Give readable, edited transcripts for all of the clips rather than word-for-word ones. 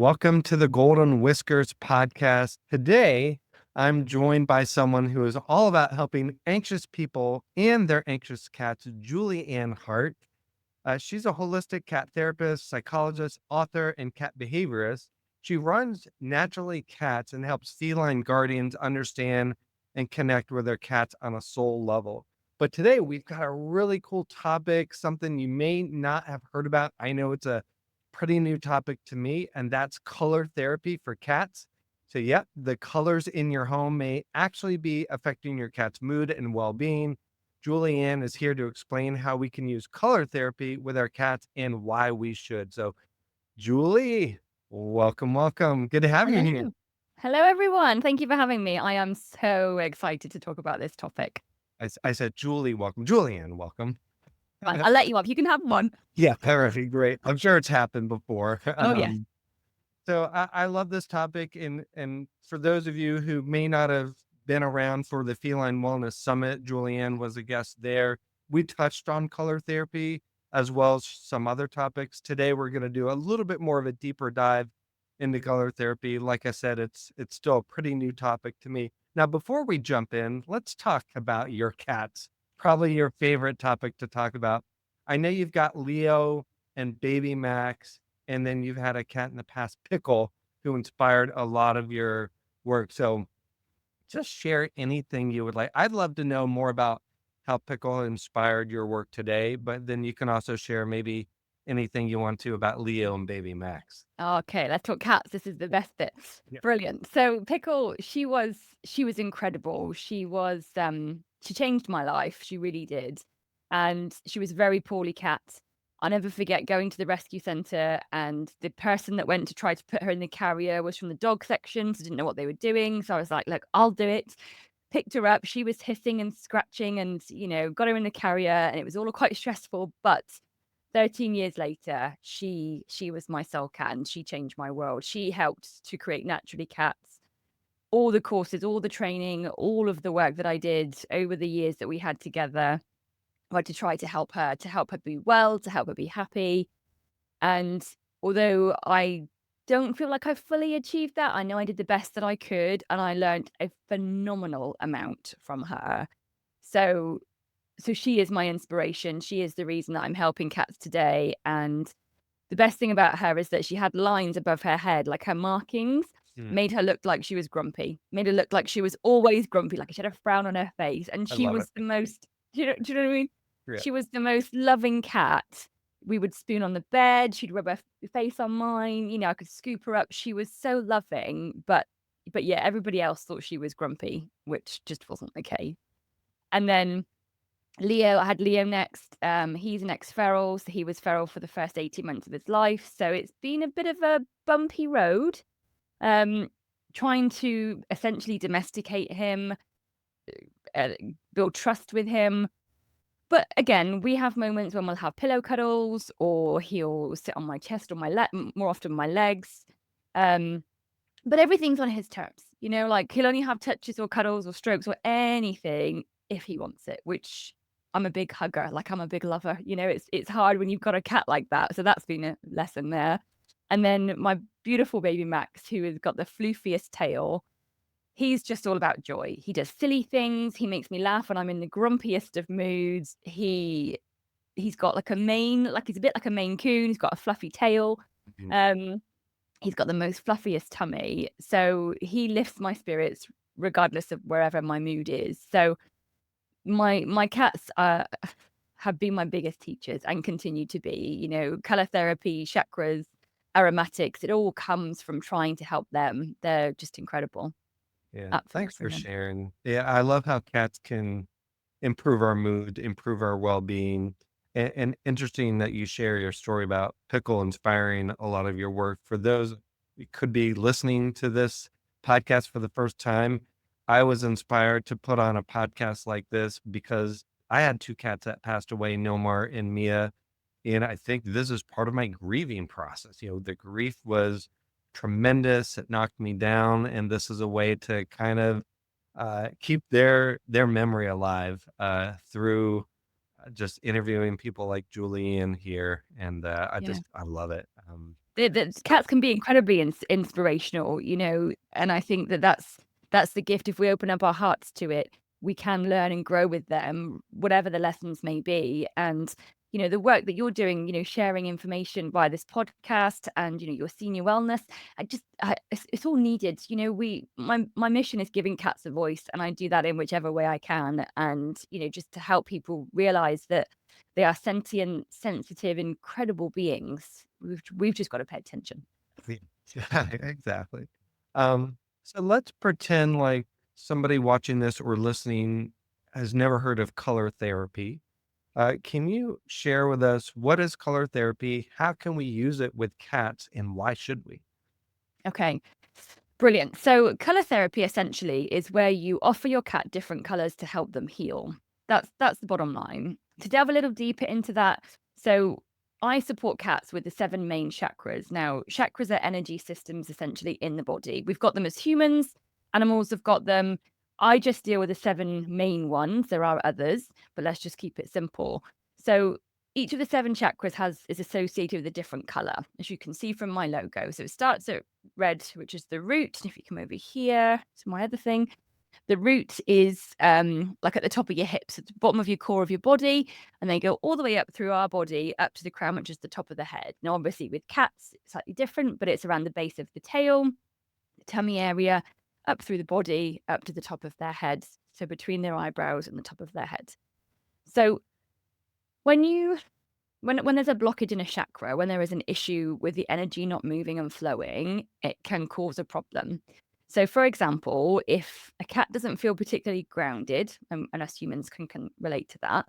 Welcome to the Golden Whiskers Podcast. Today, I'm joined by someone who is all about helping anxious people and their anxious cats, Julie Ann Hart. She's a holistic cat therapist, psychologist, author, and cat behaviorist. She runs Naturally Cats and helps feline guardians understand and connect with their cats on a soul level. But today, we've got a really cool topic, something you may not have heard about. I know it's a pretty new topic to me, and that's color therapy for cats. So, yep, the colors in your home may actually be affecting your cat's mood and well being. Julianne is here to explain how we can use color therapy with our cats and why we should. So, Julie, welcome. Good to have you here. Hello. Hello, everyone. Thank you for having me. I am so excited to talk about this topic. I said, Julie, welcome. Julianne, welcome. Fine, I'll let you up. You can have one. Yeah, perfect. Great. I'm sure it's happened before. Oh, yeah. So I love this topic. And for those of you who may not have been around for the Feline Wellness Summit, Julianne was a guest there. We touched on color therapy as well as some other topics. Today, we're going to do a little bit more of a deeper dive into color therapy. Like I said, it's still a pretty new topic to me. Now, before we jump in, let's talk about your cats. Probably your favorite topic to talk about. I know you've got Leo and baby Max, and then you've had a cat in the past, Pickle, who inspired a lot of your work. So just share anything you would like. I'd love to know more about how Pickle inspired your work today, but then you can also share maybe anything you want to about Leo and baby Max. Okay, let's talk cats. This is the best bit. Yeah. Brilliant. So Pickle, she was incredible. She changed my life. She really did. And she was a very poorly cat. I'll never forget going to the rescue centre, and the person that went to try to put her in the carrier was from the dog section, so didn't know what they were doing. So I was like, look, I'll do it. Picked her up. She was hissing and scratching and, got her in the carrier, and it was all quite stressful. But 13 years later, she was my soul cat, and she changed my world. She helped to create Naturally Cats. All the courses, all the training, all of the work that I did over the years that we had together, to try to help her be well, to help her be happy. And although I don't feel like I fully achieved that, I know I did the best that I could, and I learned a phenomenal amount from her. So she is my inspiration. She is the reason that I'm helping cats today. And the best thing about her is that she had lines above her head, like her markings made her look like she was grumpy, made her look like she was always grumpy, like she had a frown on her face. And she was the most, do you know what I mean? Yeah. She was the most loving cat. We would spoon on the bed. She'd rub her face on mine. I could scoop her up. She was so loving, but yeah, everybody else thought she was grumpy, which just wasn't the case. And then Leo, I had Leo next. He's an ex-feral, so he was feral for the first 18 months of his life. So it's been a bit of a bumpy road, trying to essentially domesticate him, build trust with him. But again, we have moments when we'll have pillow cuddles, or he'll sit on my chest or more often my legs. But everything's on his terms, like he'll only have touches or cuddles or strokes or anything if he wants it, which I'm a big hugger, like I'm a big lover. It's hard when you've got a cat like that. So that's been a lesson there. And then my beautiful baby Max, who has got the floofiest tail, he's just all about joy. He does silly things. He makes me laugh when I'm in the grumpiest of moods. He's got like a mane, like he's a bit like a Maine Coon. He's got a fluffy tail. Mm-hmm. He's got the most fluffiest tummy. So he lifts my spirits regardless of wherever my mood is. So my cats have been my biggest teachers and continue to be. Color therapy, chakras, aromatics, it all comes from trying to help them. They're just incredible. Yeah, thanks for sharing. Yeah, I love how cats can improve our mood, improve our well-being. And interesting that you share your story about Pickle inspiring a lot of your work. For those who could be listening to this podcast for the first time, I was inspired to put on a podcast like this because I had two cats that passed away, Nomar and Mia. And I think this is part of my grieving process. The grief was tremendous. It knocked me down. And this is a way to kind of keep their memory alive through just interviewing people like Julianne here. And I love it. The cats can be incredibly inspirational, and I think that's the gift. If we open up our hearts to it, we can learn and grow with them, whatever the lessons may be. And the work that you're doing, sharing information via this podcast, and your senior wellness, it's all needed. My mission is giving cats a voice, and I do that in whichever way I can, and just to help people realize that they are sentient, sensitive, incredible beings. We've just got to pay attention. Yeah, exactly. So let's pretend like somebody watching this or listening has never heard of color therapy. Can you share with us what is color therapy? How can we use it with cats, and why should we? Okay, brilliant. So color therapy essentially is where you offer your cat different colors to help them heal. That's the bottom line. To delve a little deeper into that, so I support cats with the 7 main chakras. Now, chakras are energy systems essentially in the body. We've got them as humans, animals have got them. I just deal with the 7 main ones. There are others, but let's just keep it simple. So each of the 7 chakras is associated with a different color, as you can see from my logo. So it starts at red, which is the root. And if you come over here to my other thing, the root is like at the top of your hips, at the bottom of your core of your body, and they go all the way up through our body, up to the crown, which is the top of the head. Now, obviously, with cats, it's slightly different, but it's around the base of the tail, the tummy area, up through the body, up to the top of their heads. So between their eyebrows and the top of their head. So when there's a blockage in a chakra, when there is an issue with the energy not moving and flowing, it can cause a problem. So, for example, if a cat doesn't feel particularly grounded, and us humans can relate to that,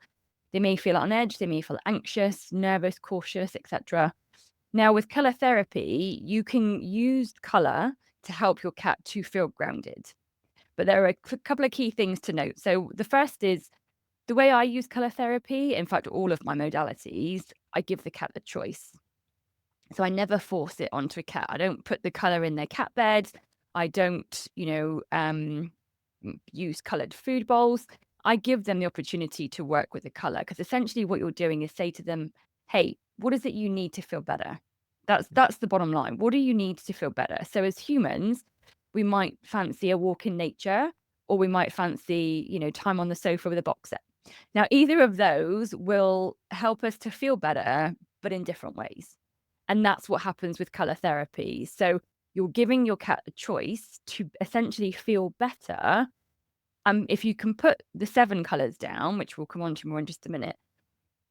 they may feel on edge, they may feel anxious, nervous, cautious, etc. Now, with color therapy, you can use color to help your cat to feel grounded. But there are a couple of key things to note. So, the first is the way I use color therapy, in fact, all of my modalities, I give the cat the choice. So I never force it onto a cat. I don't put the color in their cat bed. I don't, use colored food bowls. I give them the opportunity to work with the color, because essentially what you're doing is say to them, hey, what is it you need to feel better? That's the bottom line. What do you need to feel better? So as humans, we might fancy a walk in nature, or we might fancy, time on the sofa with a box set. Now, either of those will help us to feel better, but in different ways. And that's what happens with color therapy. So you're giving your cat a choice to essentially feel better. If you can put the 7 colors down, which we'll come on to more in just a minute,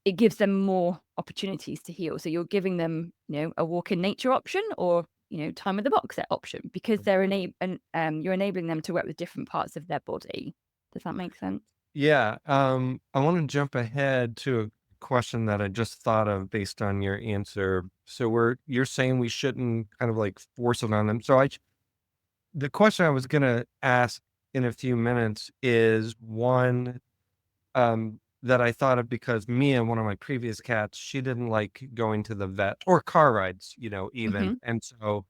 it gives them more opportunities to heal. So you're giving them, a walk in nature option, or time with the box set option, because you're enabling them to work with different parts of their body. Does that make sense? Yeah. I want to jump ahead to a question that I just thought of based on your answer. So you're saying we shouldn't kind of like force it on them. So the question I was going to ask in a few minutes is one, that I thought of because Mia, one of my previous cats, she didn't like going to the vet or car rides, even. Mm-hmm. And so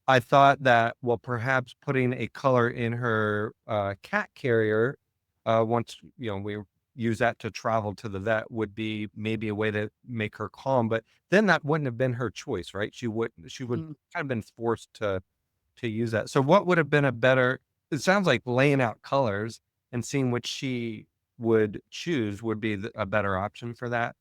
I thought that, well, perhaps putting a color in her cat carrier, once, we use that to travel to the vet, would be maybe a way to make her calm. But then that wouldn't have been her choice, right? She would kind of been forced to use that. So what would have been it sounds like laying out colors and seeing which she would choose would be a better option for that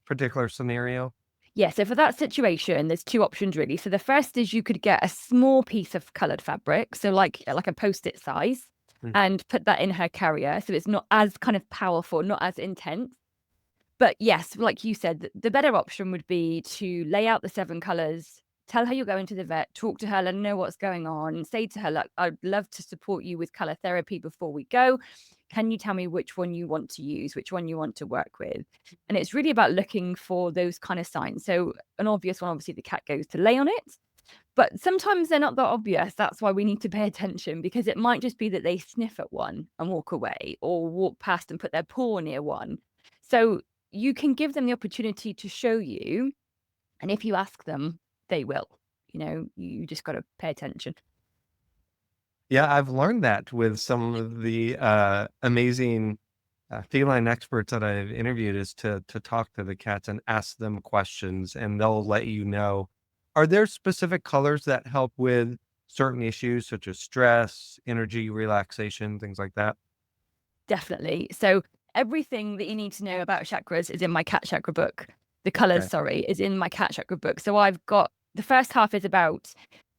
particular scenario. Yeah, so for that situation, there's 2 options really. So the first is you could get a small piece of colored fabric, so like a post-it size, Mm. and put that in her carrier, so it's not as kind of powerful, not as intense. But yes, like you said, the better option would be to lay out the 7 colors, tell her you're going to the vet, talk to her, let her know what's going on, say to her, look, I'd love to support you with color therapy before we go. Can you tell me which one you want to use, which one you want to work with? And it's really about looking for those kind of signs. So an obvious one, obviously, the cat goes to lay on it. But sometimes they're not that obvious. That's why we need to pay attention, because it might just be that they sniff at one and walk away, or walk past and put their paw near one. So you can give them the opportunity to show you. And if you ask them, they will. You just got to pay attention. Yeah, I've learned that with some of the amazing feline experts that I've interviewed, is to talk to the cats and ask them questions, and they'll let you know, Are there specific colors that help with certain issues such as stress, energy, relaxation, things like that? Definitely. So everything that you need to know about chakras is in my cat chakra book. The colors, Okay. sorry, is in my cat chakra book. So I've got the first half is about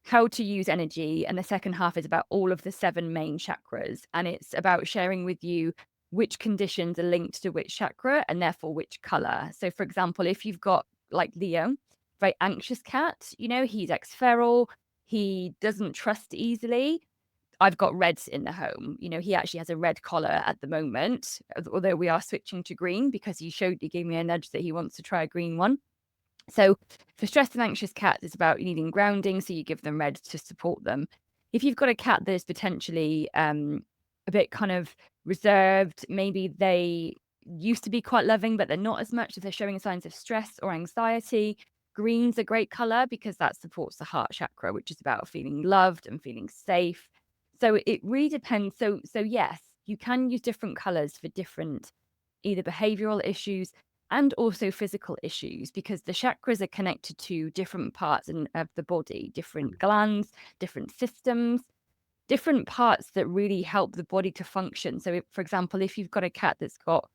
how to use energy, and the second half is about all of the 7 main chakras. And it's about sharing with you which conditions are linked to which chakra and therefore which color. So, for example, if you've got like Leo, very anxious cat, he's ex-feral, he doesn't trust easily. I've got reds in the home. He actually has a red collar at the moment, although we are switching to green because he gave me a nudge that he wants to try a green one. So for stressed and anxious cats, it's about needing grounding. So you give them red to support them. If you've got a cat that is potentially a bit kind of reserved, maybe they used to be quite loving, but they're not as much. If they're showing signs of stress or anxiety, green's a great color because that supports the heart chakra, which is about feeling loved and feeling safe. So it really depends. So yes, you can use different colors for different either behavioral issues and also physical issues, because the chakras are connected to different parts of the body, different glands, different systems, different parts that really help the body to function. So, for example, if you've got a cat that's got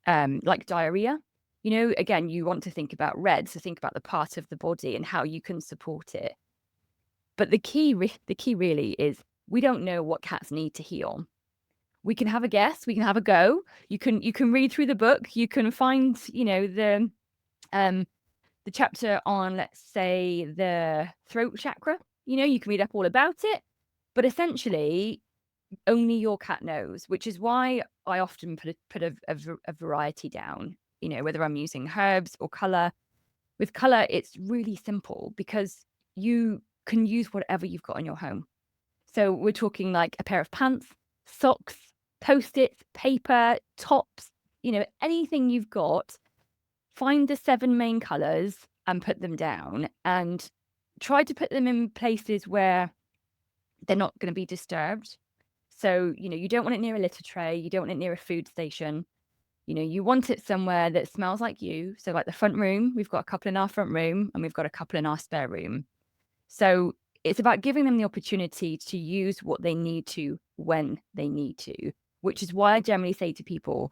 like diarrhea, again, you want to think about red. So think about the part of the body and how you can support it. But the key really is we don't know what cats need to heal. We can have a guess, we can have a go. You can read through the book, you can find, the chapter on, let's say, the throat chakra. You can read up all about it, but essentially only your cat knows, which is why I often put a variety down, whether I'm using herbs or color. With color, it's really simple because you can use whatever you've got in your home. So we're talking like a pair of pants, socks, Post-its, paper, tops, anything you've got. Find the 7 main colors and put them down, and try to put them in places where they're not going to be disturbed. So, you don't want it near a litter tray. You don't want it near a food station. You want it somewhere that smells like you. So like the front room, we've got a couple in our front room and we've got a couple in our spare room. So it's about giving them the opportunity to use what they need to when they need to, which is why I generally say to people,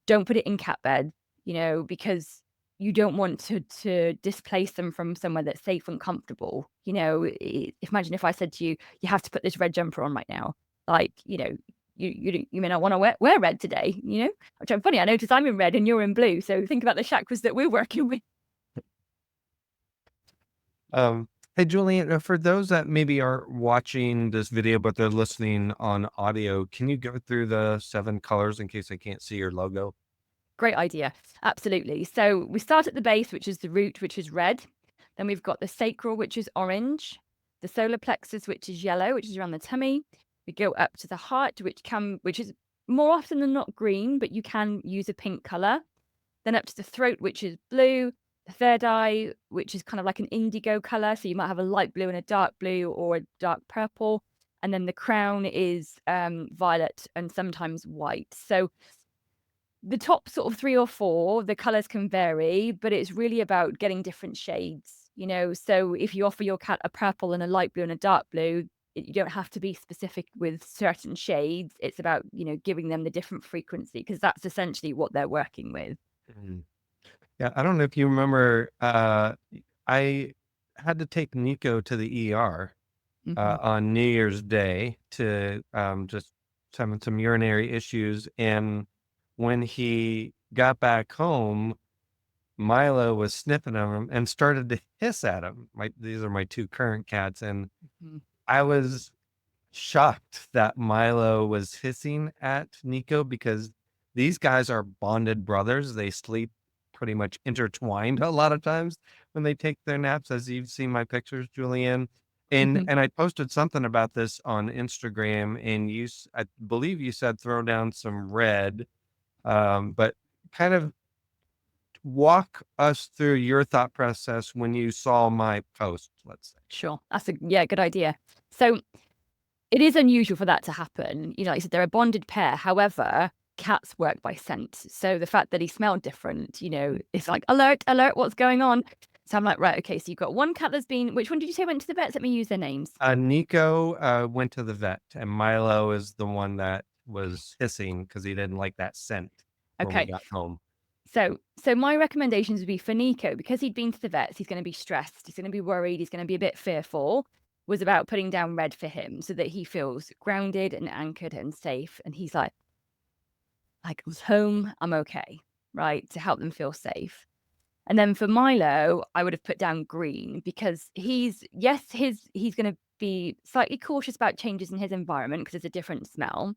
don't put it in cat bed, because you don't want to displace them from somewhere that's safe and comfortable. Imagine if I said to you, you have to put this red jumper on right now. Like, you may not want to wear red today, which I'm funny. I notice I'm in red and you're in blue. So think about the chakras that we're working with. Hey, Julian, for those that maybe are watching this video, but they're listening on audio, can you go through the 7 colors in case I can't see your logo? Great idea. Absolutely. So we start at the base, which is the root, which is red. Then we've got the sacral, which is orange. The solar plexus, which is yellow, which is around the tummy. We go up to the heart, which is more often than not green, but you can use a pink color. Then up to the throat, which is blue. The third eye, which is kind of like an indigo color. So you might have a light blue and a dark blue or a dark purple. And then the crown is violet and sometimes white. So the top sort of 3 or 4, the colors can vary, but it's really about getting different shades, So if you offer your cat a purple and a light blue and a dark blue, you don't have to be specific with certain shades. It's about, giving them the different frequency, because that's essentially what they're working with. Mhm. Yeah, I don't know if you remember, I had to take Nico to the ER on New Year's Day to just having some urinary issues. And when he got back home, Milo was sniffing at him and started to hiss at him. These are my 2 current cats. And Mhm. I was shocked that Milo was hissing at Nico because these guys are bonded brothers. They sleep pretty much intertwined a lot of times when they take their naps, as you've seen my pictures, Julianne. And Mhm. I posted something about this on Instagram, and I believe you said throw down some red, but kind of walk us through your thought process when you saw my post, let's say. Sure. That's a good idea. So it is unusual for that to happen. Like I said, they're a bonded pair. However, cats work by scent. So the fact that he smelled different, it's like, alert, alert, what's going on? So I'm like, right, okay, so you've got one cat that's been, which one did you say went to the vets? Let me use their names. Nico went to the vet, and Milo is the one that was hissing because he didn't like that scent when we Okay. got home. So my recommendations would be for Nico, because he'd been to the vets, he's going to be stressed, he's going to be worried, he's going to be a bit fearful, was about putting down red for him so that he feels grounded and anchored and safe. And he's like, I was home, I'm okay, right? To help them feel safe. And then for Milo, I would have put down green, because he's going to be slightly cautious about changes in his environment because it's a different smell.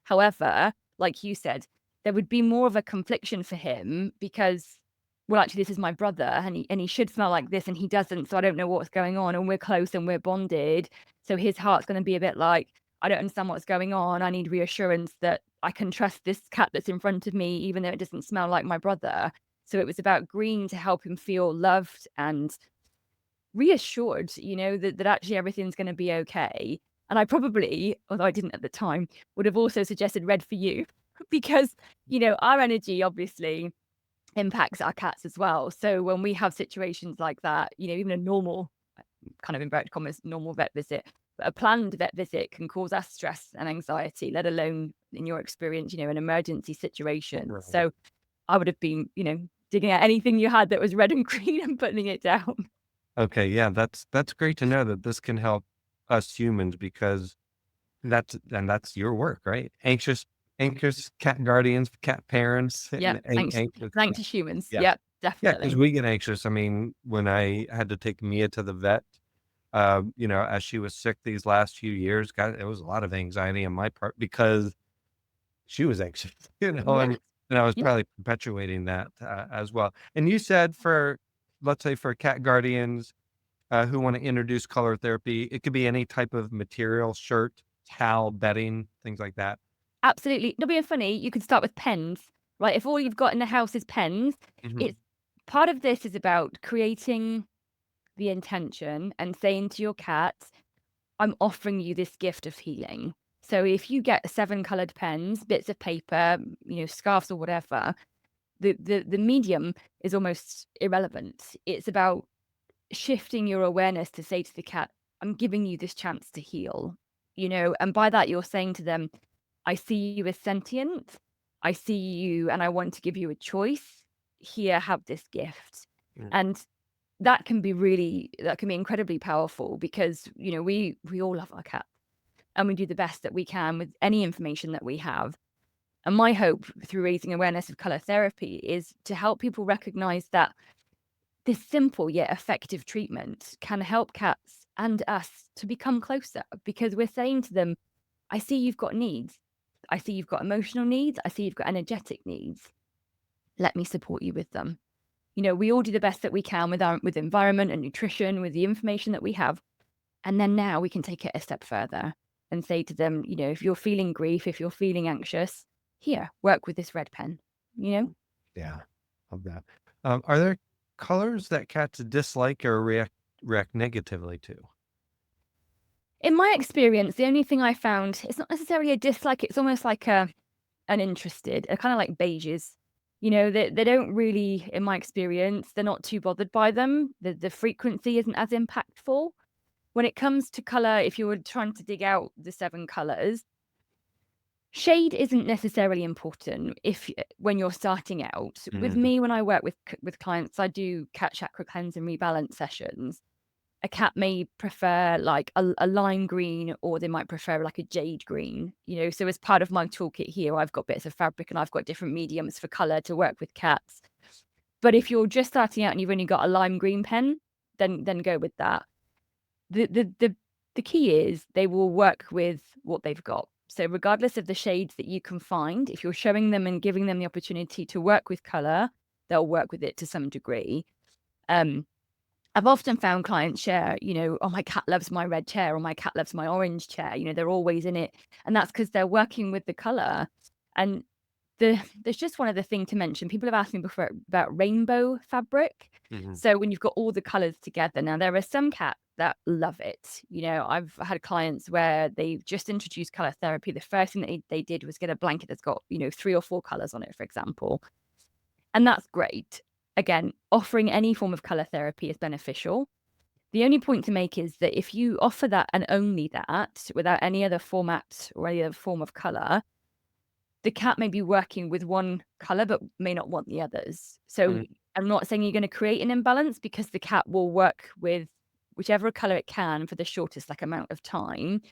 However, like you said, there would be more of a confliction for him because, well, actually, this is my brother, and he should smell like this, and he doesn't. So I don't know what's going on, and we're close and we're bonded. So his heart's going to be a bit like, I don't understand what's going on. I need reassurance that I can trust this cat that's in front of me, even though it doesn't smell like my brother. So it was about green to help him feel loved and reassured, that actually everything's going to be okay. And I probably, although I didn't at the time, would have also suggested red for you because, our energy obviously impacts our cats as well. So when we have situations like that, even a normal, kind of inverted commas, normal vet visit, but a planned vet visit can cause us stress and anxiety, let alone in your experience, an emergency situation. Right. So I would have been, digging out anything you had that was red and green and putting it down. Okay, yeah, that's great to know that this can help us humans, because that's your work, right? Anxious cat guardians, cat parents, Yeah, thanks. anxious. Thanks to humans. Yeah. Yep, Yeah, because definitely. we get anxious. I mean, when I had to take Mia to the vet, as she was sick these last few years, God, it was a lot of anxiety on my part because she was anxious, Yeah, and I was yeah. probably perpetuating that as well. And you said let's say for cat guardians who want to introduce color therapy, it could be any type of material, shirt, towel, bedding, things like that. Absolutely. Not being funny, you could start with pens, right? If all you've got in the house is pens, Mhm. it's part of this is about creating the intention and saying to your cat, I'm offering you this gift of healing. So if you get 7 colored pens, bits of paper, scarves or whatever, the medium is almost irrelevant. It's about shifting your awareness to say to the cat, I'm giving you this chance to heal, and by that you're saying to them, I see you as sentient. I see you and I want to give you a choice. Here, have this gift. Mm. And that can be incredibly powerful because, we all love our cat and we do the best that we can with any information that we have. And my hope through raising awareness of color therapy is to help people recognize that this simple yet effective treatment can help cats and us to become closer, because we're saying to them, I see you've got needs. I see you've got emotional needs. I see you've got energetic needs. Let me support you with them. We all do the best that we can with environment and nutrition, with the information that we have. And then now we can take it a step further and say to them, if you're feeling grief, if you're feeling anxious, here, work with this red pen. Yeah, love that. Are there colors that cats dislike or react negatively to? In my experience, the only thing I found, it's not necessarily a dislike, it's almost like an interested, a kind of like beiges. They don't really, in my experience, they're not too bothered by them. The frequency isn't as impactful. When it comes to color, if you were trying to dig out the 7 colors, shade isn't necessarily important when you're starting out. With Mhm. me, when I work with clients, I do cat chakra cleanse and rebalance sessions. A cat may prefer like a lime green, or they might prefer like a jade green, So as part of my toolkit here, I've got bits of fabric and I've got different mediums for color to work with cats. But if you're just starting out and you've only got a lime green pen, then go with that. The key is they will work with what they've got. So regardless of the shades that you can find, if you're showing them and giving them the opportunity to work with color, they'll work with it to some degree. I've often found clients share, oh, my cat loves my red chair, or my cat loves my orange chair. They're always in it. And that's because they're working with the color. And there's just one other thing to mention. People have asked me before about rainbow fabric. Mhm. So when you've got all the colors together, now there are some cats that love it. I've had clients where they've just introduced color therapy. The first thing that they did was get a blanket that's got, 3 or 4 colors on it, for example. And that's great. again, offering any form of color therapy is beneficial. The only point to make is that if you offer that and only that without any other format or any other form of color, the cat may be working with one color but may not want the others. So Mm, I'm not saying you're going to create an imbalance, because the cat will work with whichever color it can for the shortest amount of time.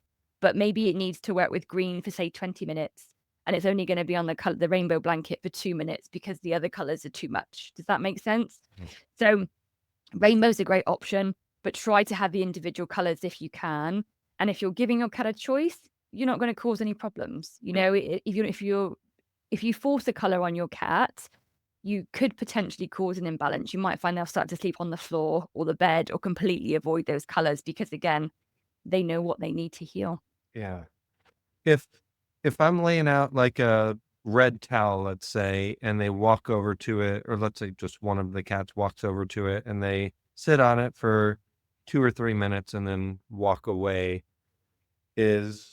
But maybe it needs to work with green for say 20 minutes, and it's only going to be on the rainbow blanket for 2 minutes because the other colors are too much. Does that make sense? mm. So rainbow's a great option, but try to have the individual colors if you can. And if you're giving your cat a choice, you're not going to cause any problems. If you force a color on your cat, you could potentially cause an imbalance. You might find they'll start to sleep on the floor or the bed or completely avoid those colors because, again, they know what they need to heal. Yeah. If if I'm laying out like a red towel, let's say, and they walk over to it, or let's say just one of the cats walks over to it and they sit on it for 2 or 3 minutes and then walk away, is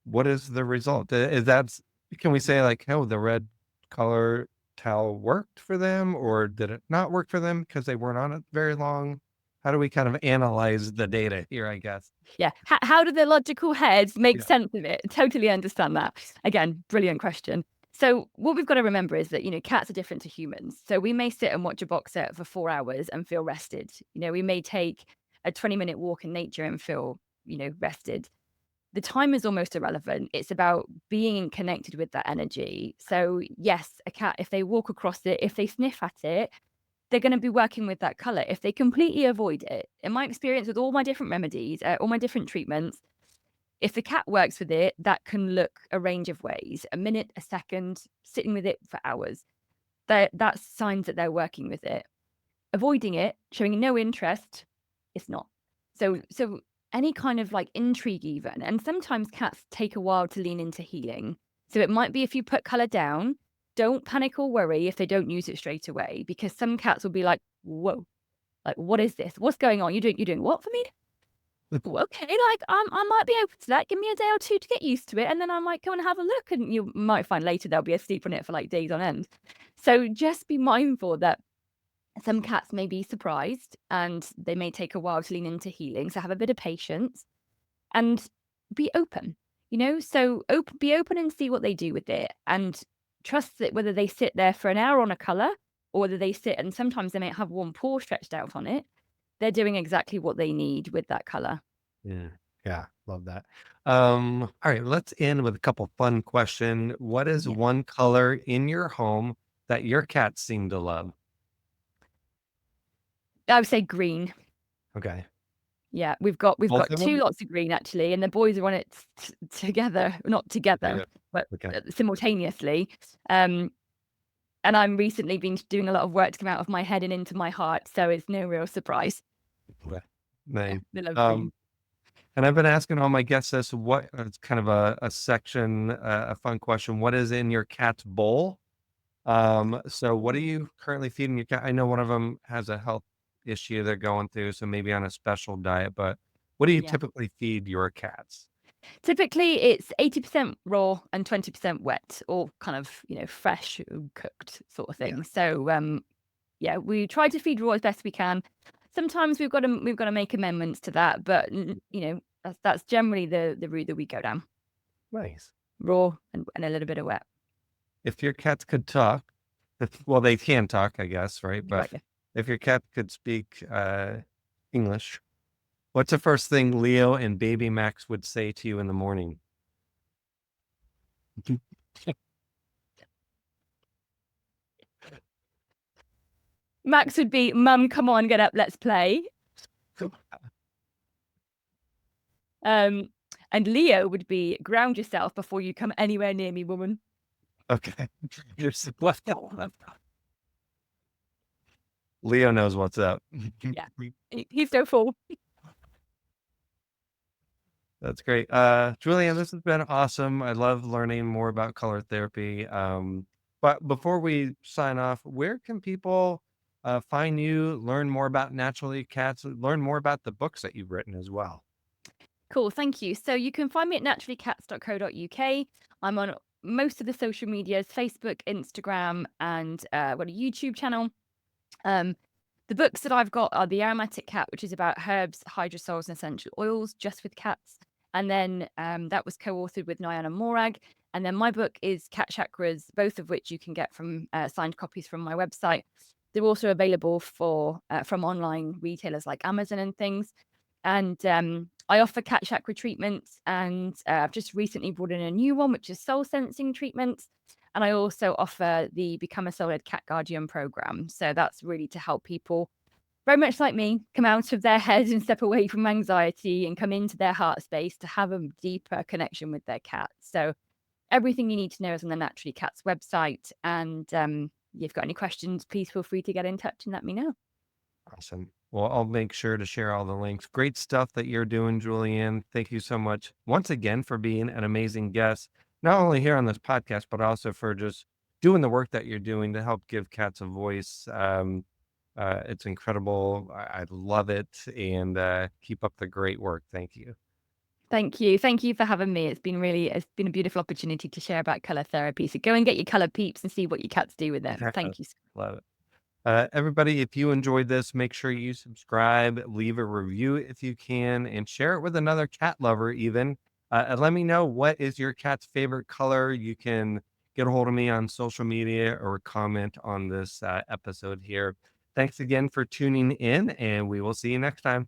what is the result? Is that, can we say like, oh, the red color towel worked for them, or did it not work for them because they weren't on it very long? How do we kind of analyze the data here, I guess? Yeah. How do the logical heads make Yeah. sense of it? Totally understand that. Again, brilliant question. So what we've got to remember is that, cats are different to humans. So we may sit and watch a box set for 4 hours and feel rested. We may take a 20-minute walk in nature and feel, rested. The time is almost irrelevant. It's about being connected with that energy. So yes, a cat, if they walk across it, if they sniff at it, they're going to be working with that color. If they completely avoid it, in my experience with all my different remedies, all my different treatments, if the cat works with it, that can look a range of ways: a minute, a second, sitting with it for hours. That's signs that they're working with it. Avoiding it, showing no interest, it's not. So any kind of intrigue even, and sometimes cats take a while to lean into healing. So it might be if you put color down, don't panic or worry if they don't use it straight away, because some cats will be like, whoa, what is this? What's going on? You're doing what for me? Ooh, okay, I might be open to that. Give me a day or two to get used to it, and then I might go and have a look. And you might find later they'll be asleep on it for days on end. So just be mindful that some cats may be surprised and they may take a while to lean into healing. So have a bit of patience and be open, be open and see what they do with it, and trust that whether they sit there for an hour on a color or whether they sit and sometimes they may have one paw stretched out on it, they're doing exactly what they need with that color. Yeah. Yeah. Love that. All right, let's end with a couple fun question. What is Yeah. one color in your home that your cats seem to love? I would say green. Okay. Yeah, we've got Both of two them? lots of green actually, and the boys are on it together, not together, Yeah. but Okay. simultaneously. Um, and I'm recently been doing a lot of work to come out of my head and into my heart, so it's no real surprise. Okay. Yeah, Nice. they love green. Um, and I've been asking all my guests this, what it's kind of a section, a fun question. What is in your cat's bowl? So what are you currently feeding your cat? I know one of them has a health issue they're going through, so maybe on a special diet, but what do you Yeah. typically feed your cats? Typically, it's 80% raw and 20% wet, or kind of, fresh, cooked sort of Yeah. thing. So, yeah, we try to feed raw as best we can. Sometimes we've got to make amendments to that, but that's generally the route that we go down: Nice. raw and a little bit of wet. If your cats could talk, well, they can talk, I guess, right? But Right. if your cat could speak English, what's the first thing Leo and baby Max would say to you in the morning? Max would be, "Mum, come on, get up, let's play." Um, and Leo would be, "Ground yourself before you come anywhere near me, woman." Okay. What? Leo knows what's up. Yeah. He's so full. That's great. Julian, this has been awesome. I love learning more about color therapy. But before we sign off, where can people find you, learn more about Naturally Cats, learn more about the books that you've written as well? Cool, thank you. So you can find me at naturallycats.co.uk. I'm on most of the social medias: Facebook, Instagram, and got a YouTube channel. Um, the books that I've got are The Aromatic Cat, which is about herbs, hydrosols, and essential oils just with cats. And then that was co-authored with Nyana Morag. And then my book is Cat Chakras, both of which you can get from signed copies from my website. They're also available for from online retailers like Amazon and things. And I offer cat chakra treatments, and I've just recently brought in a new one, which is soul sensing treatments. And I also offer the Become a Soul-Led Cat Guardian program. So that's really to help people, very much like me, come out of their head and step away from anxiety and come into their heart space to have a deeper connection with their cat. So everything you need to know is on the Naturally Cats website. And if you've got any questions, please feel free to get in touch and let me know. Awesome. Well, I'll make sure to share all the links. Great stuff that you're doing, Julianne. Thank you so much once again for being an amazing guest, not only here on this podcast, but also for just doing the work that you're doing to help give cats a voice. It's incredible. I love it. And keep up the great work. Thank you. Thank you. Thank you for having me. It's been a beautiful opportunity to share about color therapy. So go and get your color peeps and see what your cats do with them. Thank you. Love it. Everybody, if you enjoyed this, make sure you subscribe, leave a review if you can, and share it with another cat lover even. And let me know, what is your cat's favorite color? You can get a hold of me on social media or comment on this episode here. Thanks again for tuning in, and we will see you next time.